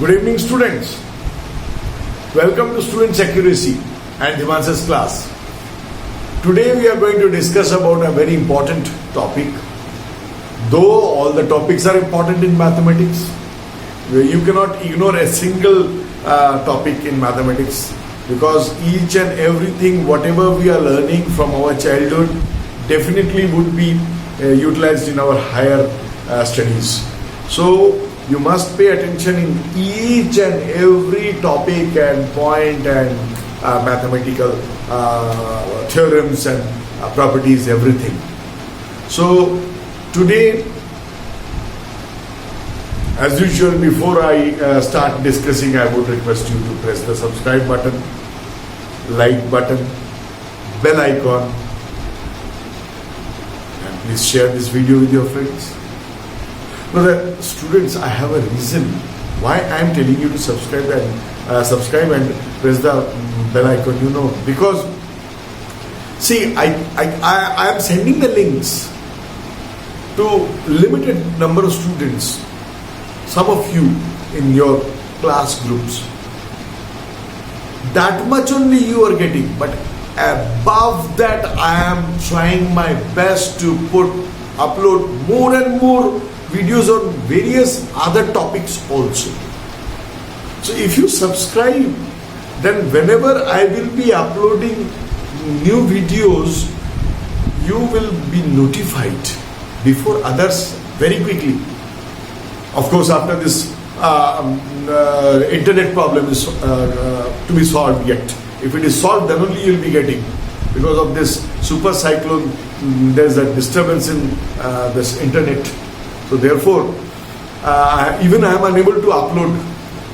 Good evening, students. Welcome to Students Accuracy and Himanshu's class. Today we are going to discuss about a very important topic. Though all the topics are important in mathematics, you cannot ignore a single topic in mathematics, because each and everything, whatever we are learning from our childhood, definitely would be utilized in our higher studies. So you must pay attention in each and every topic and point and mathematical theorems and properties, everything. So today, as usual, before I start discussing, I would request you to press the subscribe button, like button, bell icon, and please share this video with your friends. Now, students, I have a reason why I am telling you to subscribe and press the bell icon. Because see, I am sending the links to limited number of students. Some of you in your class groups. That much only you are getting, but above that, I am trying my best to upload more and more videos on various other topics also. So if you subscribe, then whenever I will be uploading new videos, you will be notified before others very quickly. Of course, after this internet problem is to be solved yet. If it is solved, then only you will be getting. Because of this super cyclone, there is a disturbance in this internet. So therefore, even I am unable to upload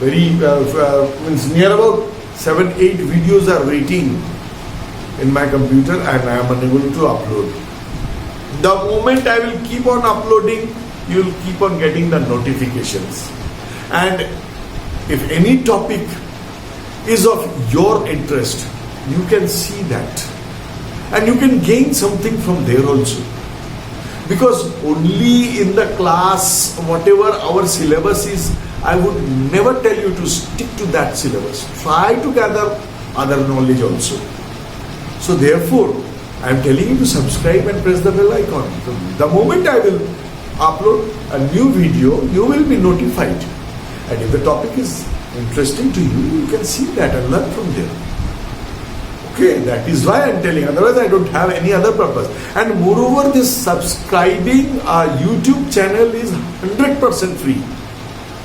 means near about 7-8 videos are waiting in my computer and I am unable to upload. The moment I will keep on uploading, you will keep on getting the notifications. And if any topic is of your interest, you can see that. And you can gain something from there also. Because only in the class, whatever our syllabus is, I would never tell you to stick to that syllabus. Try to gather other knowledge also. So therefore, I am telling you to subscribe and press the bell icon. So the moment I will upload a new video, you will be notified. And if the topic is interesting to you, you can see that and learn from there. Okay, that is why I am telling. Otherwise, I don't have any other purpose. And moreover, this subscribing our YouTube channel is 100% free.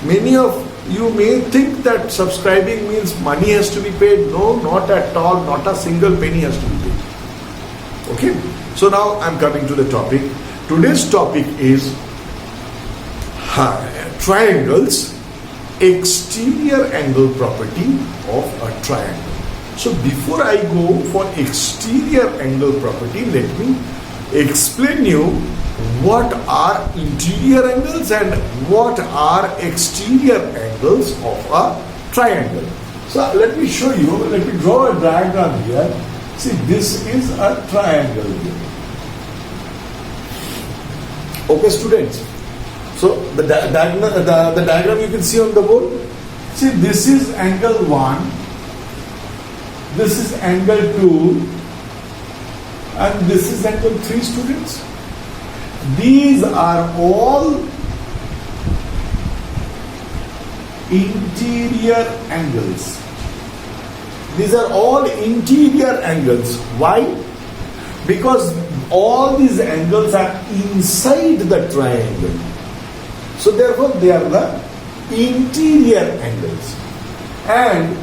Many of you may think that subscribing means money has to be paid. No, not at all. Not a single penny has to be paid. Okay. So now I am coming to the topic. Today's topic is triangles, exterior angle property of a triangle. So before I go for exterior angle property, let me explain you what are interior angles and what are exterior angles of a triangle. So let me show you, let me draw a diagram here. See, this is a triangle here. Okay, students. So the diagram you can see on the board. See, this is angle 1. This is angle 2 and this is angle 3, students. These are all interior angles. These are all interior angles. Why? Because all these angles are inside the triangle. So therefore they are the interior angles. And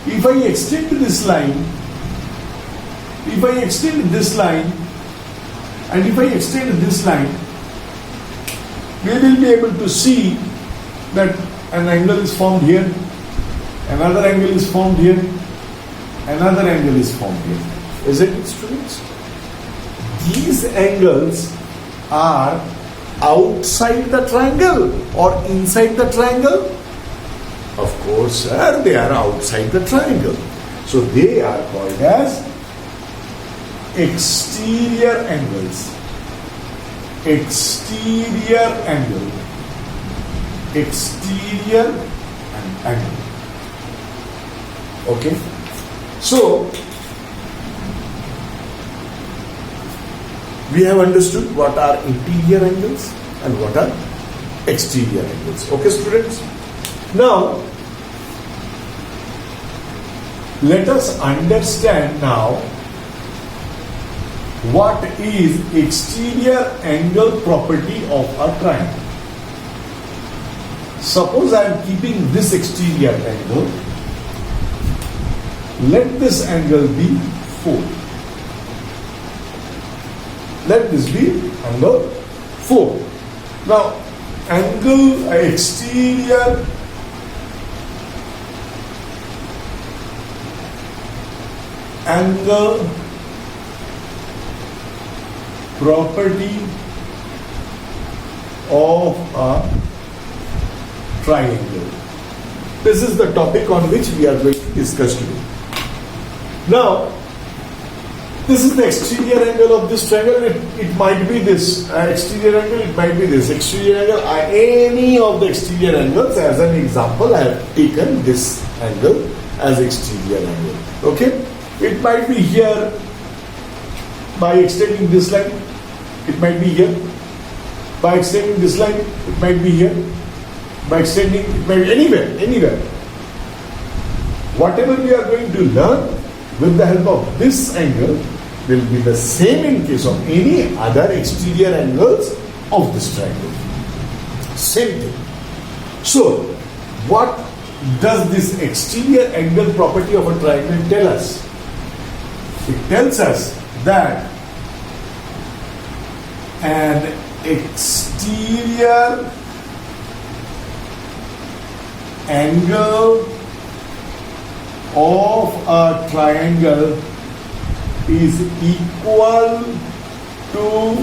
if I extend this line, and if I extend this line, we will be able to see that an angle is formed here, another angle is formed here, another angle is formed here. Isn't it, students? These angles are outside the triangle or inside the triangle? Of course, sir, they are outside the triangle. So they are called as exterior angles. Exterior angle. Exterior angle. Okay, so we have understood what are interior angles and what are exterior angles. Okay, students. Now let us understand now what is exterior angle property of a triangle. Suppose I am keeping this exterior angle. Let this angle be 4. Let this be angle 4. Now, exterior angle property of a triangle. This is the topic on which we are going to discuss today. Now, this is the exterior angle of this triangle. It might be this exterior angle, it might be this exterior angle. Any of the exterior angles. As an example, I have taken this angle as exterior angle. Okay, it might be here by extending this line. It might be here by extending this line. It might be here by extending. It might be anywhere. Whatever we are going to learn with the help of this angle will be the same in case of any other exterior angles of this triangle. Same thing. So, what does this exterior angle property of a triangle tell us? It tells us that an exterior angle of a triangle is equal to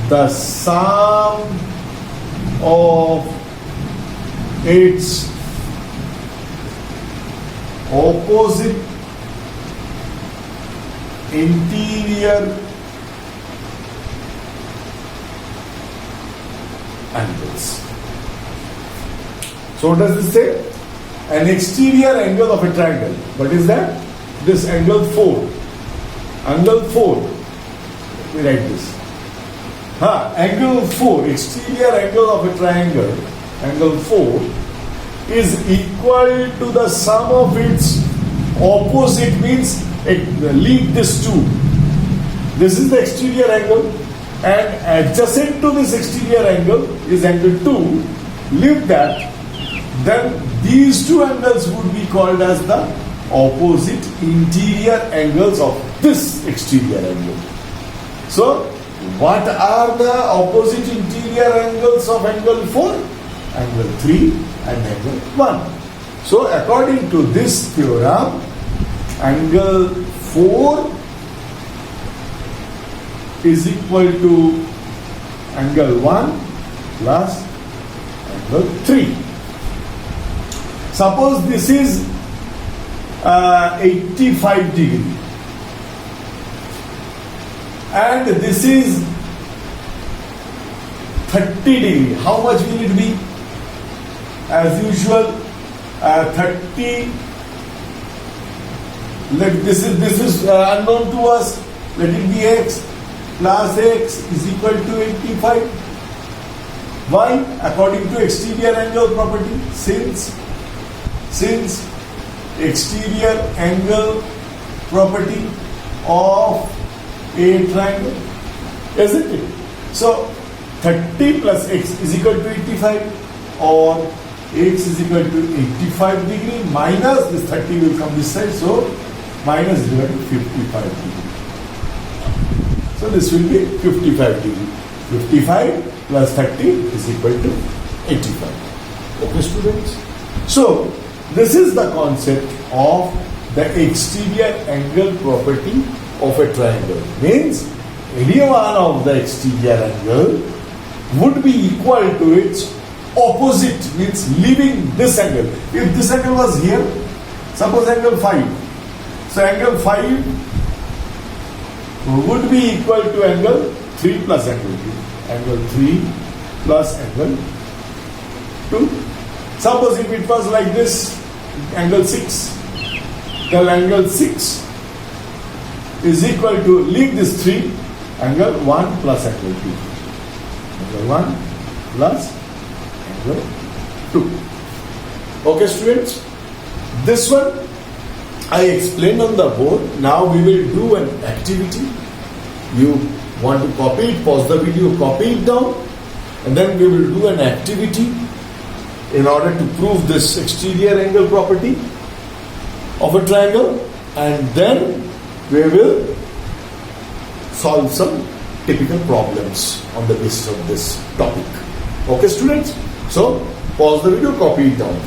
the sum of its opposite interior angles. So what does this say? An exterior angle of a triangle. What is that? This angle 4. Angle 4. Let me write this. Angle 4, exterior angle of a triangle, angle 4, is equal to the sum of its opposite, means leave this 2. This is the exterior angle, and adjacent to this exterior angle is angle 2. Leave that, then these two angles would be called as the opposite interior angles of this exterior angle. So, what are the opposite interior angles of angle 4? Angle 3 and angle 1. So, according to this theorem, angle 4 is equal to angle 1 plus angle 3. Suppose this is 85 degree and this is 30 degree. How much will it be? As usual, 30. This is unknown to us. Let it be x plus x is equal to 85. Why? According to exterior angle property, since exterior angle property of a triangle, isn't it? So 30 plus x is equal to 85, or x is equal to 85 degree minus this 30 will come this side, so minus is equal to 55 degree. So this will be 55 degree. 55 plus 30 is equal to 85. Okay, students? So this is the concept of the exterior angle property of a triangle. Means any one of the exterior angle would be equal to its opposite, means leaving this angle. If this angle was here, suppose angle 5. So angle 5 would be equal to angle 3 plus angle 2. Angle 3 plus angle 2. Suppose if it was like this, angle 6, then angle 6 is equal to, leave this 3, angle 1 plus angle 2. Angle 1 plus angle 2. Okay, students? This one I explained on the board. Now we will do an activity. You want to copy it, pause the video, copy it down, and then we will do an activity in order to prove this exterior angle property of a triangle, and then we will solve some typical problems on the basis of this topic. Okay, students? So, pause the video, copy it down.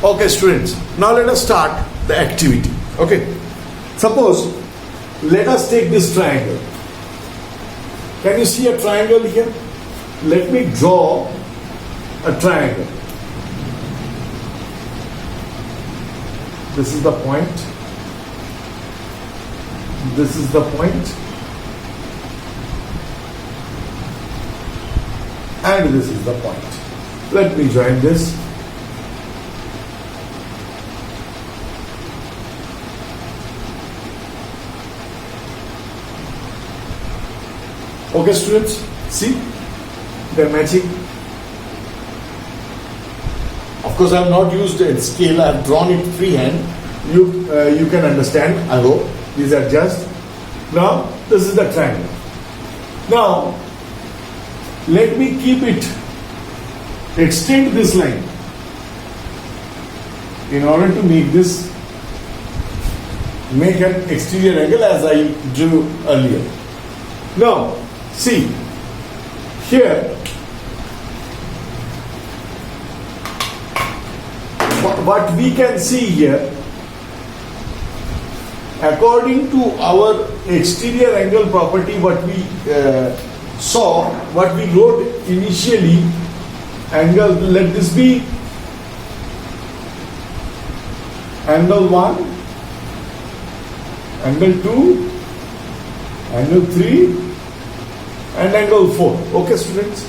Okay, students, now let us start the activity. Okay, suppose let us take this triangle. Can you see a triangle here? Let me draw a triangle. This is the point. This is the point. And this is the point. Let me join this. Okay, students, see, they're matching. Of course, I have not used a scale, I have drawn it freehand. You can understand, I hope. These are just. Now, this is the triangle. Now, let me keep it, extend this line in order to make this, make an exterior angle as I drew earlier. Now, see, here, what we can see here, according to our exterior angle property, what we saw, what we wrote initially, angle, let this be angle 1, angle 2, angle 3, and angle 4. Okay, students?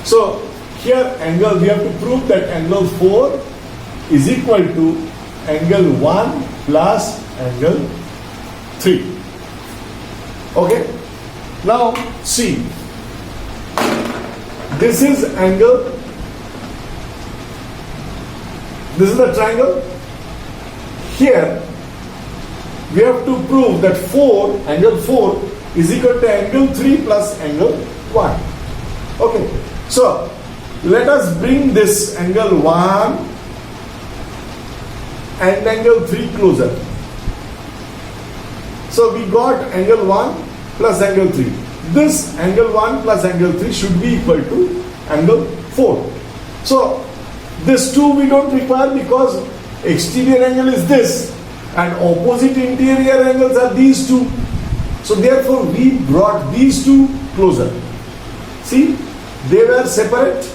So, here angle, we have to prove that angle 4 is equal to angle 1 plus angle 3. Okay? Now, see. This is angle. This is the triangle. Here, we have to prove that angle 4 is equal to angle 3 plus angle 1. Okay, so let us bring this angle 1 and angle 3 closer. So we got angle 1 plus angle 3. This angle 1 plus angle 3 should be equal to angle 4. So this 2 we don't require because exterior angle is this and opposite interior angles are these two. So therefore we brought these two closer. See, they were separate,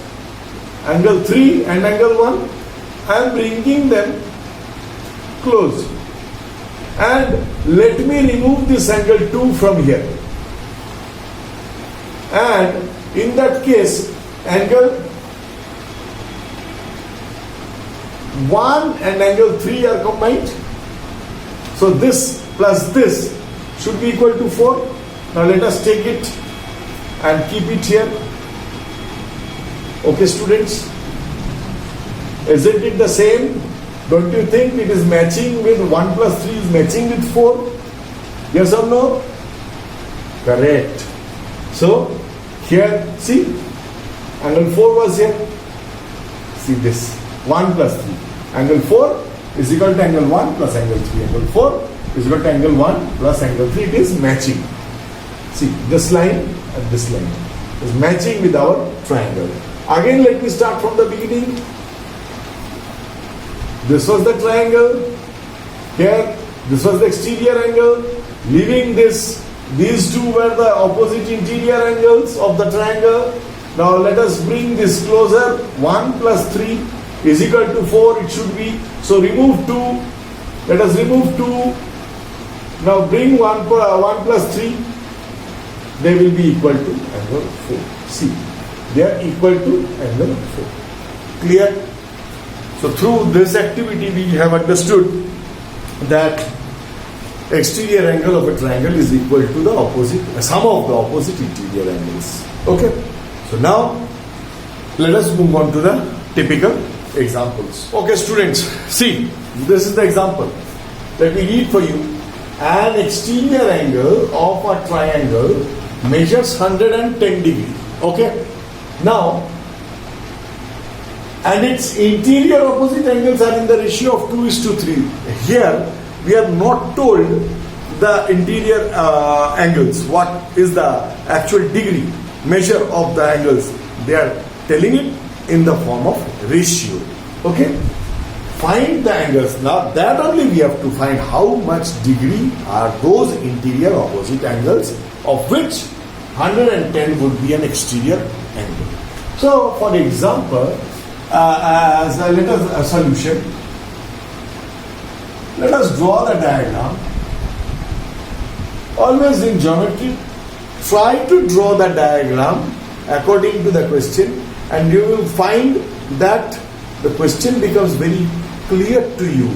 angle 3 and angle 1. I am bringing them close. And let me remove this angle 2 from here. And in that case, angle 1 and angle 3 are combined. So this plus this should be equal to 4. Now let us take it and keep it here. Okay, students? Isn't it the same? Don't you think it is matching with 1 plus 3 is matching with 4? Yes or no? Correct. So, here, see, angle 4 was here. See this, 1 plus 3. Angle 4 is equal to angle 1 plus angle 3. Angle 4 is equal to angle 1 plus angle 3. It is matching. See, this line and this line is matching with our triangle. Again, let me start from the beginning. This was the triangle. Here, this was the exterior angle. Leaving this, these two were the opposite interior angles of the triangle. Now let us bring this closer. 1 plus 3 is equal to 4, it should be. So remove 2. Let us remove 2. Now bring 1 plus 3. They will be equal to angle 4. See, they are equal to angle 4. Clear? So through this activity we have understood that exterior angle of a triangle is equal to the opposite, sum of the opposite interior angles. Okay? So now let us move on to the typical examples. Okay students, see, this is the example. Let me read for you. An exterior angle of a triangle measures 110 degrees. Okay? Now, and its interior opposite angles are in the ratio of 2:3. Here, we are not told the interior angles. What is the actual degree measure of the angles? They are telling it in the form of ratio. Okay? Find the angles. Now that only we have to find how much degree are those interior opposite angles, of which 110 would be an exterior angle. So for example, as a solution, let us draw the diagram. Always in geometry, try to draw the diagram according to the question, and you will find that the question becomes very clear to you.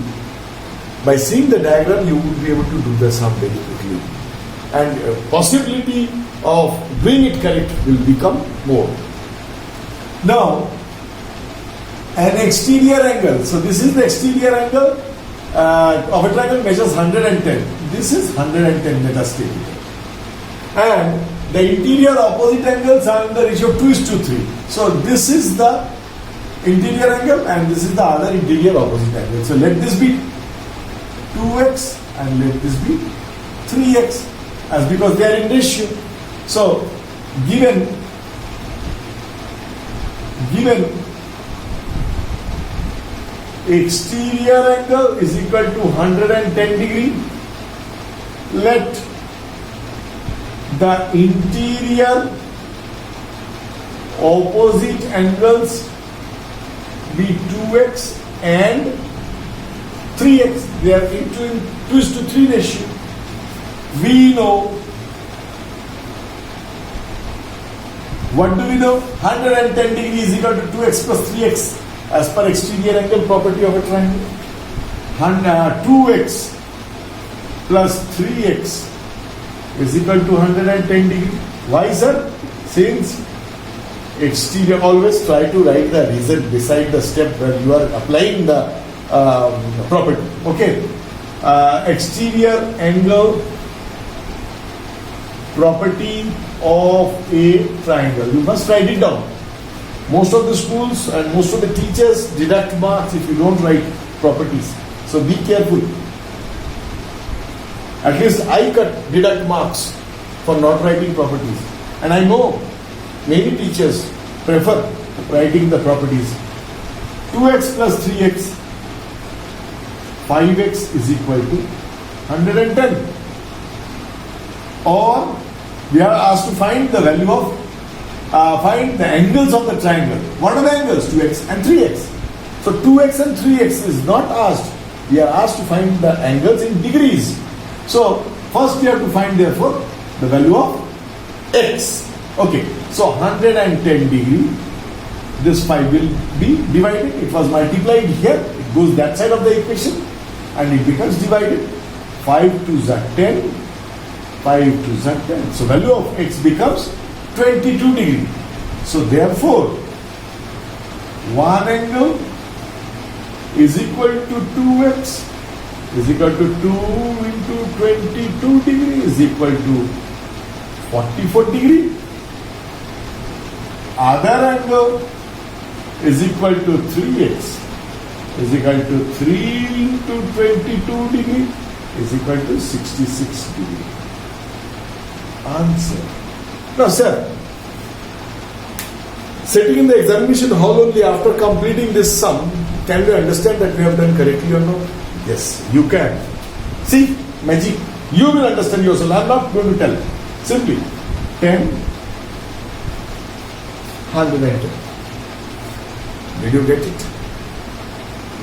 By seeing the diagram, you will be able to do the sum very quickly, and possibility of doing it correct will become more. Now, an exterior angle. So this is the exterior angle of a triangle, measures 110. This is 110, let us take it. And the interior opposite angles are in the ratio of 2:3. So this is the interior angle and this is the other interior opposite angle. So let this be 2x and let this be 3x, as because they are in ratio. So given exterior angle is equal to 110 degree, let the interior opposite angles be 2x and 3x. They are in 2:3 ratio. We know, what do we know? 110 degree is equal to 2x plus 3x as per exterior angle property of a triangle. 2x plus 3x is equal to 110 degree. Why, sir? Since exterior, always try to write the reason beside the step where you are applying the property. Okay. Exterior angle property of a triangle. You must write it down. Most of the schools and most of the teachers deduct marks if you don't write properties. So be careful. At least I deduct marks for not writing properties. And I know many teachers prefer writing the properties. 2x plus 3x, 5x is equal to 110. Or we are asked to find the value of, find the angles of the triangle. What are the angles? 2x and 3x. So 2x and 3x is not asked. We are asked to find the angles in degrees. So first we have to find therefore the value of x. Okay, so 110 degree, this 5 will be divided. It was multiplied here, it goes that side of the equation and it becomes divided. 5 2s are 10, 5 2s are 10. So value of x becomes 22 degree. So therefore, one angle is equal to 2x is equal to 2 into 22 degree is equal to 44 degree. Other angle is equal to 3x is equal to 3 into 22 degree is equal to 66 degree. Answer. Now, sir, sitting in the examination hall only after completing this sum, can you understand that we have done correctly or not? Yes, you can. See, magic. You will understand yourself. I am not going to tell. Simply 10, 110. Did you get it?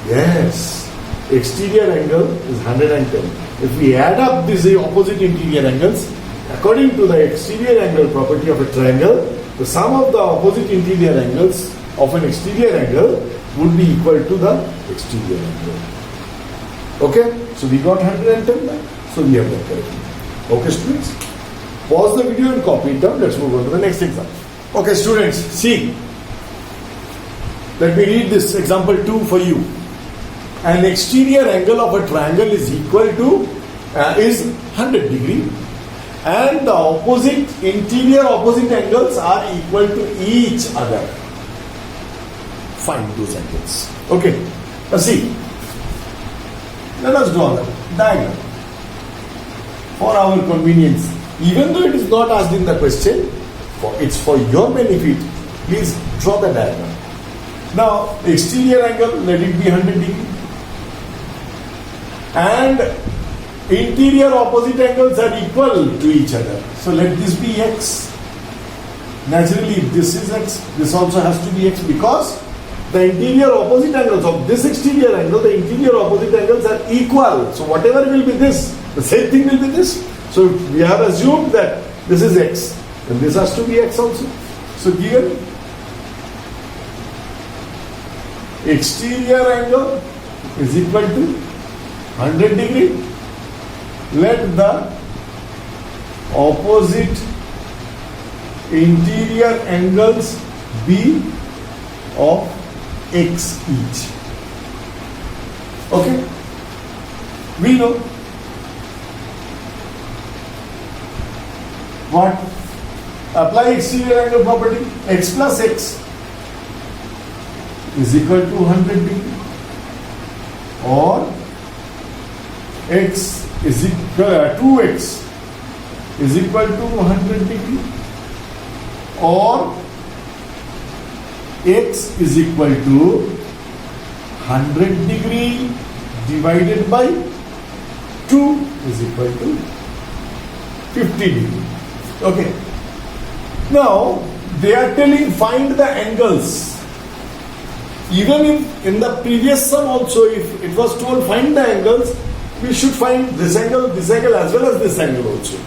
Yes. Exterior angle is 110. If we add up these opposite interior angles, according to the exterior angle property of a triangle, the sum of the opposite interior angles of an exterior angle would be equal to the exterior angle. Okay? So we got 110 back. So we have that correctly. Okay, students? Pause the video and copy it down. Let's move on to the next example. Okay, students, see. Let me read this example 2 for you. An exterior angle of a triangle is equal to is 100 degree, and the interior opposite angles are equal to each other. Find those angles. Okay. Now see. Let us draw the diagram for our convenience. Even though it is not asked in the question, it's for your benefit. Please draw the diagram. Now, exterior angle, let it be 100 degree. And interior opposite angles are equal to each other. So let this be x. Naturally, if this is x, this also has to be x, because the interior opposite angles of this exterior angle, the interior opposite angles are equal. So whatever will be this, the same thing will be this. So we have assumed that this is x, and this has to be x also. So given exterior angle is equal to 100 degree, let the opposite interior angles be of x each. Okay? We know what? Apply exterior angle property. X plus x is equal to 100 degree, or x is equal 2x is equal to 100 degree, or x is equal to 100 degree divided by 2 is equal to 50 degree. Okay. Now they are telling find the angles. Even if in the previous sum also, if it was told find the angles, we should find this angle as well as this angle also.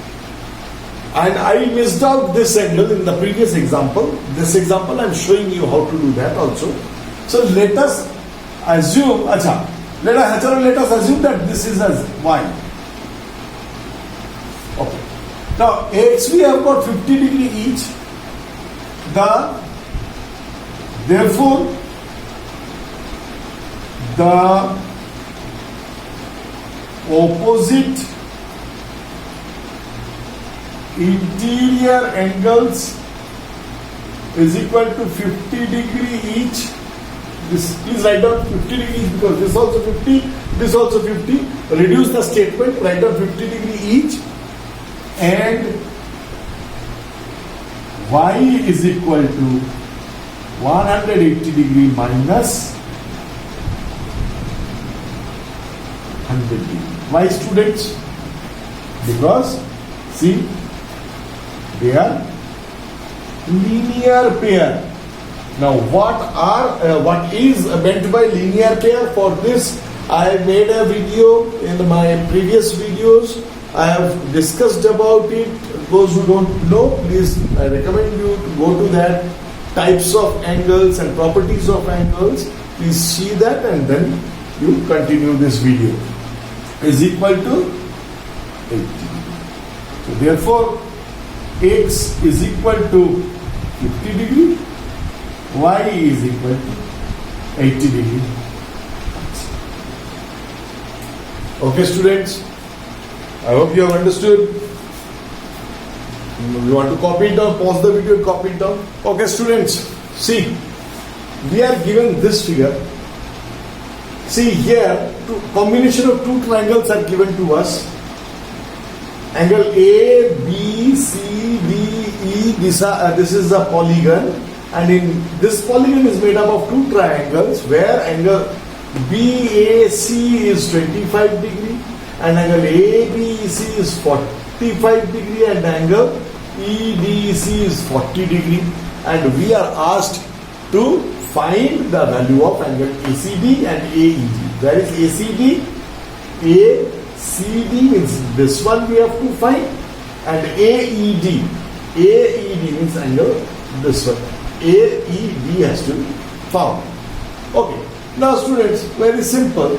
And I missed out this angle in the previous example. This example I am showing you how to do that also. So let us assume, let us assume that this is as y. Okay. Now x we have got 50 degree each. Therefore the opposite interior angles is equal to 50 degree each. This, please write down 50 degrees, because this also 50, this also 50. Reduce the statement, write down 50 degree each, and y is equal to 180 degree minus 100 degree. Why, students? Because see, they are linear pair. Now what is meant by linear pair? For this I made a video in my previous videos. I have discussed about it. Those who don't know, please, I recommend you to go to that. Types of angles and properties of angles. Please see that and then you continue this video. Is equal to 80. So therefore x is equal to 50 degree, y is equal to 80 degree. Okay, students, I hope you have understood. You want to copy it down, pause the video and copy it down. Okay, students, see, we are given this figure. See here, combination of two triangles are given to us. Angle A, B, C, D, E, this is a polygon, and in this polygon is made up of two triangles where angle BAC is 25 degree and angle ABC is 45 degree and angle EDC is 40 degree, and we are asked to find the value of angle ACD and AED. Where is ACD? ACD means this one we have to find, and AED means angle this one. AED has to be found. Okay. Now students, very simple.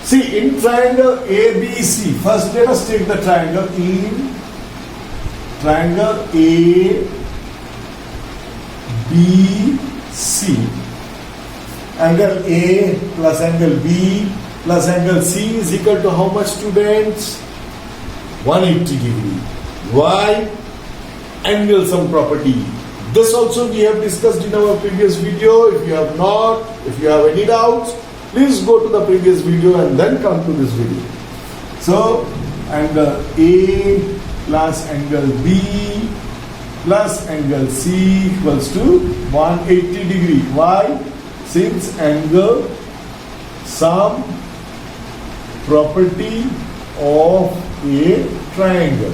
See, in triangle ABC, first let us take the triangle. In triangle ABC, angle A plus angle B plus angle C is equal to how much, students? 180 degree. Why? Angle sum property. This also we have discussed in our previous video. If you have not, if you have any doubts, please go to the previous video and then come to this video. So, angle A plus angle B plus angle C equals to 180 degree. Why? Since angle sum property of a triangle.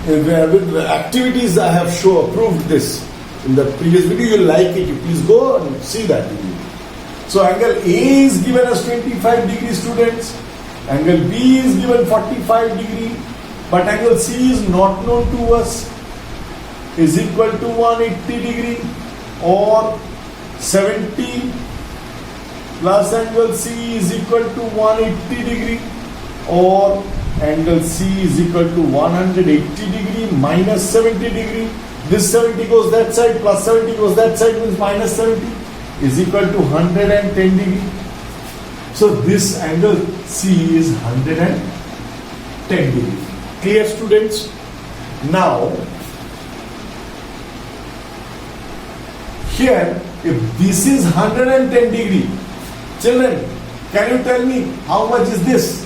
With the activities I have proved this in the previous video. You like it, you please go and see that video. So angle A is given as 25 degree, students. Angle B is given 45 degree, but angle C is not known to us, is equal to 180 degree, or 70 plus angle C is equal to 180 degree, or angle C is equal to 180 degree minus 70 degree. This 70 goes that side, plus 70 goes that side, means minus 70 is equal to 110 degree. So this angle C is 110 degree. Clear, students? Now, here, if this is 110 degree, children, can you tell me how much is this?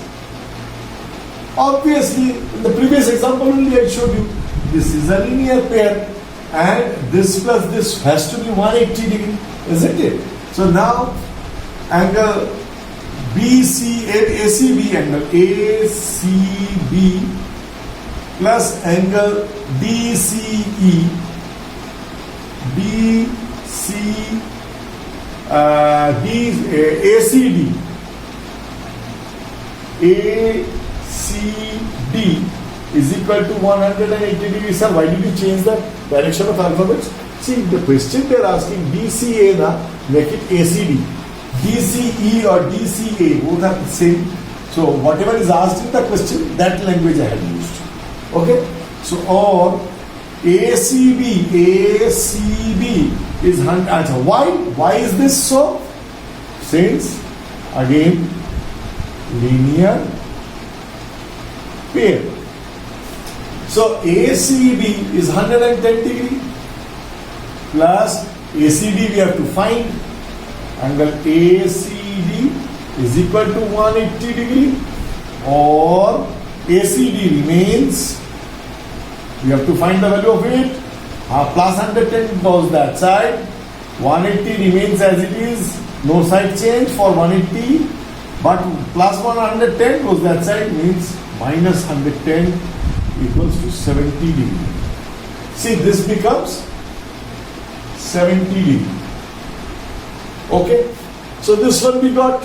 Obviously, in the previous example only I showed you, this is a linear pair and this plus this has to be 180 degree, isn't it? So now, angle ACB, angle ACB plus angle ACD is equal to 180 degrees. Sir, why did you change the direction of alphabets? See, the question they are asking DCA, make it ACD. DCE or DCA, both are the same. So, whatever is asked in the question, that language I have used. Okay? So, or ACB is 100. Why? Why is this so? Since, again, linear pair. So ACB is 110 degree plus ACD we have to find. Angle ACD is equal to 180 degree, or ACD remains, we have to find the value of it. Plus 110 goes that side, 180 remains as it is, no side change for 180, but plus 110 goes that side, means minus 110 equals to 70 degree. See, this becomes 70 degree. Okay, so this one we got.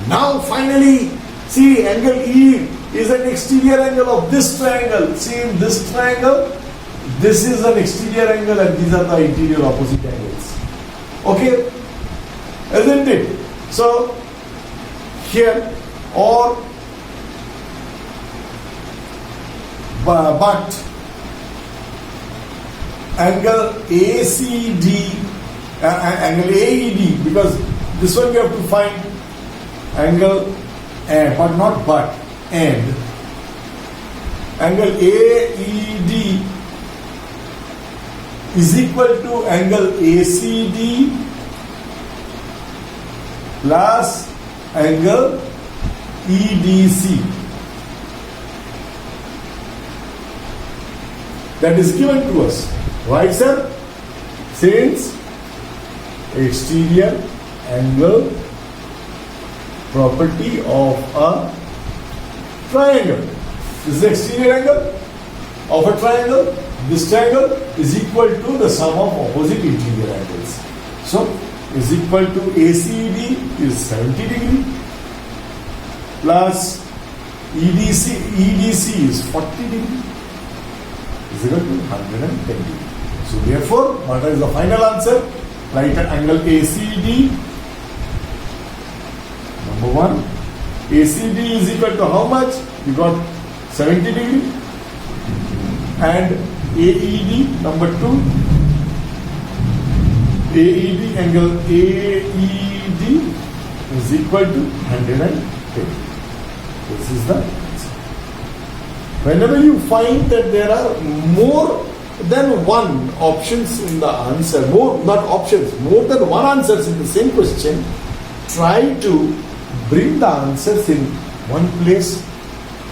Now finally, see, angle E is an exterior angle of this triangle. See, in this triangle, this is an exterior angle and these are the interior opposite angles. Okay, isn't it? So here, or but angle ACD, angle AED, because this one we have to find angle, but not but, and angle AED is equal to angle ACD plus angle EDC. that is given to us. Why, sir? Since exterior angle property of a triangle. This is the exterior angle of a triangle. This triangle is equal to the sum of opposite interior angles. So, is equal to ACED is 70 degree plus EDC is 40 degree is equal to 110 degree. So, therefore, what is the final answer? Right angle ACD. Number 1. ACD is equal to how much? You got 70 degree. And AED, number 2. AED, angle AED is equal to 110. This is the answer. Whenever you find that there are more than one options in the answer, more than one answers in the same question, try to bring the answers in one place,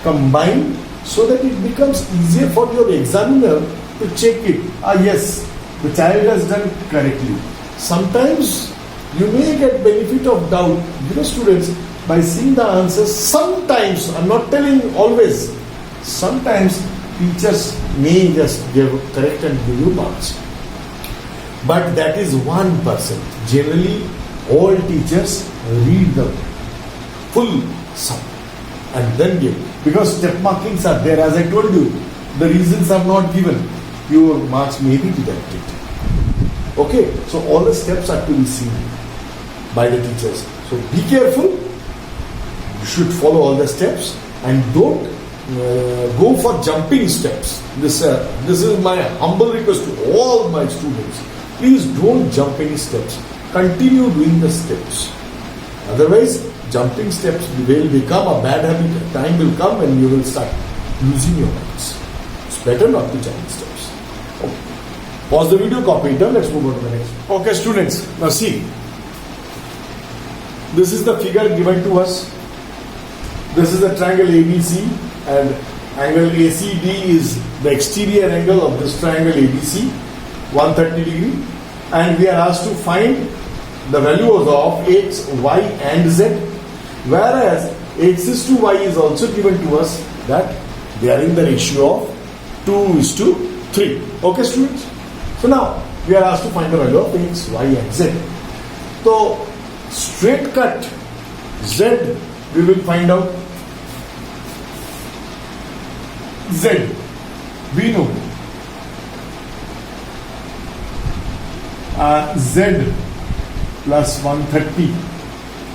combine, so that it becomes easier for your examiner to check it. Yes, the child has done correctly. Sometimes you may get benefit of doubt, students, by seeing the answers. Sometimes, I'm not telling always, sometimes teachers may just give correct and give you marks. But that is 1%. Generally, all teachers read the full sum and then give. Because step markings are there, as I told you, the reasons are not given. Your marks may be deducted. Okay, so all the steps are to be seen by the teachers. So be careful. You should follow all the steps and don't go for jumping steps. This is my humble request to all my students. Please don't jump any steps. Continue doing the steps. Otherwise, jumping steps will become a bad habit. Time will come and you will start losing your marks. It's better not to jump steps. Okay. Pause the video, copy it down. Let's move on to the next. Okay, students. Now see. This is the figure given to us. This is the triangle ABC and angle ACD is the exterior angle of this triangle ABC, 130 degree. And we are asked to find the values of X, Y and Z. Whereas X is to Y is also given to us that they are in the ratio of 2:3. Okay, students? So now we are asked to find the value of X, Y and Z. So straight cut Z we will find out. Z we know. Z plus 130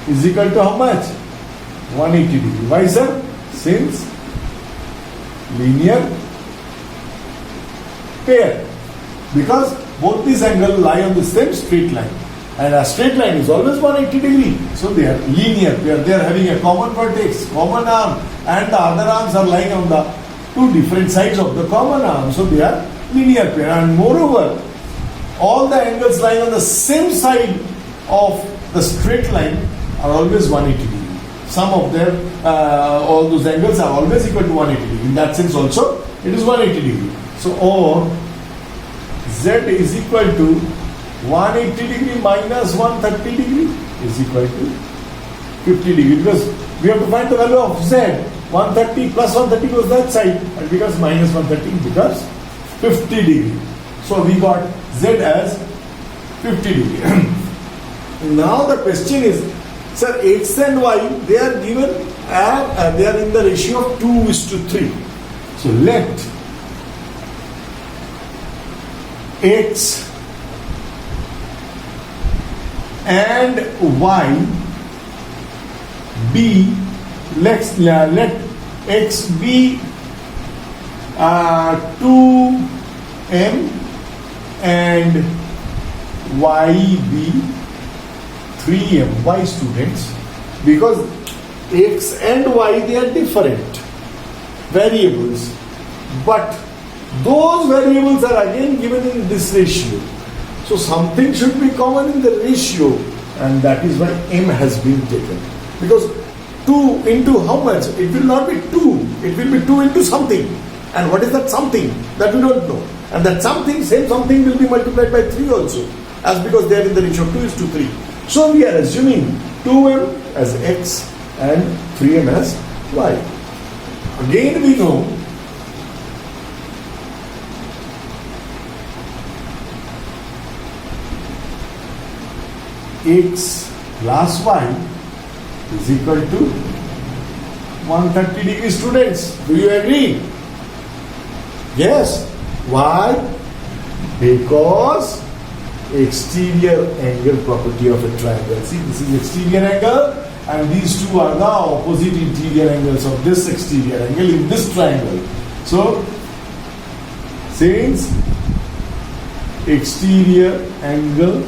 is equal to how much? 180 degree. Why, sir? Since linear pair. Because both these angles lie on the same straight line. And a straight line is always 180 degree. So they are linear pair. They are having a common vertex, common arm, and the other arms are lying on the two different sides of the common arm. So they are linear pair. And moreover, all the angles lying on the same side of the straight line are always 180 degree. Some of them, all those angles are always equal to 180 degree. In that sense also, it is 180 degree. So, or Z is equal to 180 degree minus 130 degree is equal to 50 degree. Because we have to find the value of Z. 130 plus 130 goes that side and becomes minus 130 becomes 50 degree. So we got Z as 50 degree. Now the question is, sir, X and Y, they are given they are in the ratio of 2:3. So let X and Y be, let X be 2m and Y be 3m. Why, students? Because X and Y, they are different variables, but those variables are again given in this ratio. So something should be common in the ratio, and that is why m has been taken. Because 2 into how much? It will not be 2. It will be 2 into something. And what is that something? That we don't know. And that something, same something will be multiplied by 3 also, as because they are in the ratio 2:3. So we are assuming 2m as x and 3m as y. Again we know x plus y is equal to 130 degrees, students. Do you agree? Yes. Why? Because exterior angle property of a triangle. See, this is exterior angle and these two are the opposite interior angles of this exterior angle in this triangle. So, since exterior angle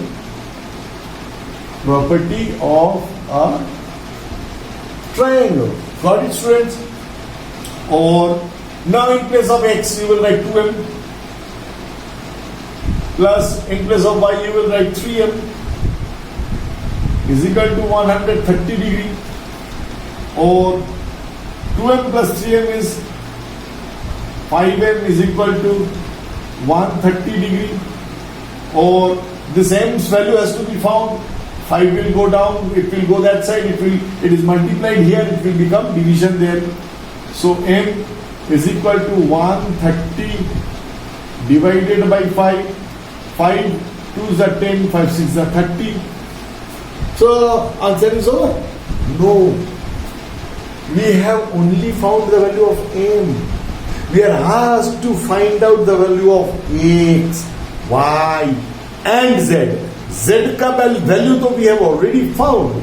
property of a triangle. Got it, students? Or now in place of x you will write 2m plus in place of y you will write 3m is equal to 130 degree, or 2m plus 3m is 5m is equal to 130 degree, or this m's value has to be found. 5 will go down, it will go that side, it is multiplied here, it will become division there. So m is equal to 130 divided by 5. 5 2s are 10, 5 6 are 30. So answer is over? No. We have only found the value of m. We are asked to find out the value of x, y and z. Z का value तो we have already found.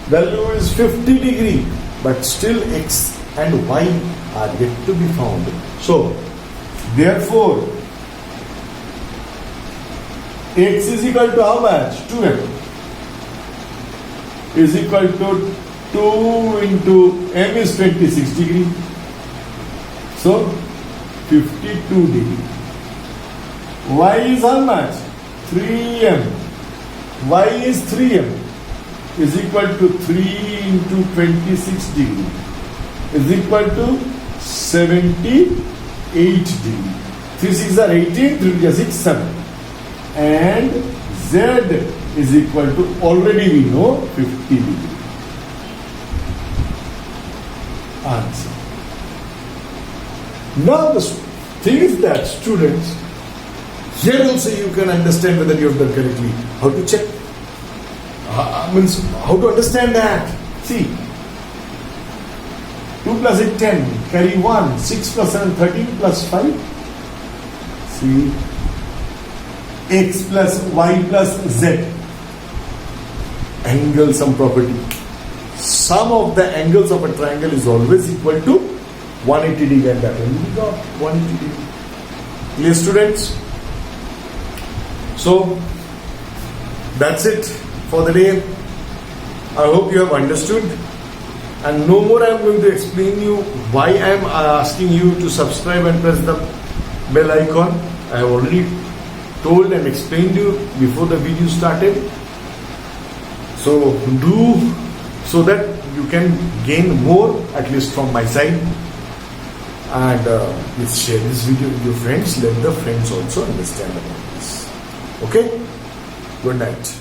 Value is 50 degree, but still x and y are yet to be found. So, therefore, x is equal to how much? 2m is equal to 2 into m is 26 degree. So, 52 degree. Y is how much? 3m. Y is 3m is equal to 3 into 26 degree is equal to 78 degree. 3 6 are 18, 3 6 7. And Z is equal to, already we know, 50 degree. Answer. Now the thing is that, students, here also you can understand whether you have done correctly. How to check? Means how to understand that? See, 2 plus 8, 10, carry 1, 6 plus 7, 13 plus 5. See, x plus y plus z. Angle sum property. Sum of the angles of a triangle is always equal to 180 degree, and that only we got 180 degree. Clear, students? So, that's it for the day. I hope you have understood. And no more I am going to explain you why I am asking you to subscribe and press the bell icon. I have already told and explained you before the video started. So do so that you can gain more, at least from my side. And please share this video with your friends. Let the friends also understand about this. Okay? Good night.